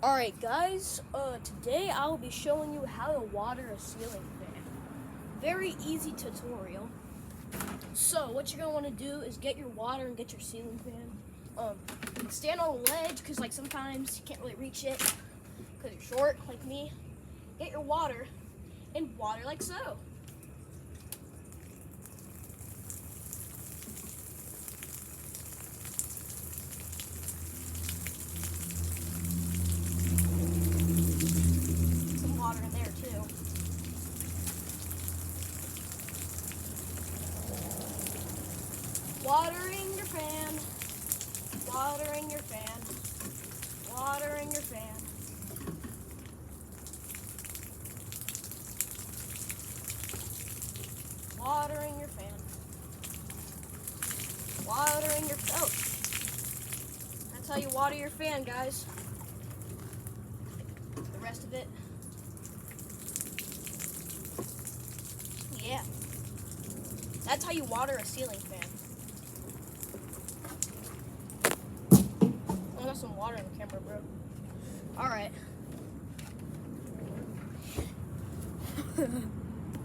Alright guys, today I will be showing you how to water a ceiling fan. Very easy tutorial. So what you're going to want to do is get your water and get your ceiling fan. Stand on a ledge because like sometimes you can't really reach it because you're short like me. Get your water and water like so. Water in there too. Watering your fan, watering your fan, watering your fan. Watering your fan. Watering your fan. Oh. That's how you water your fan, guys. The rest of it. Yeah. That's how you water a ceiling fan. I got some water in the camera, bro. Alright.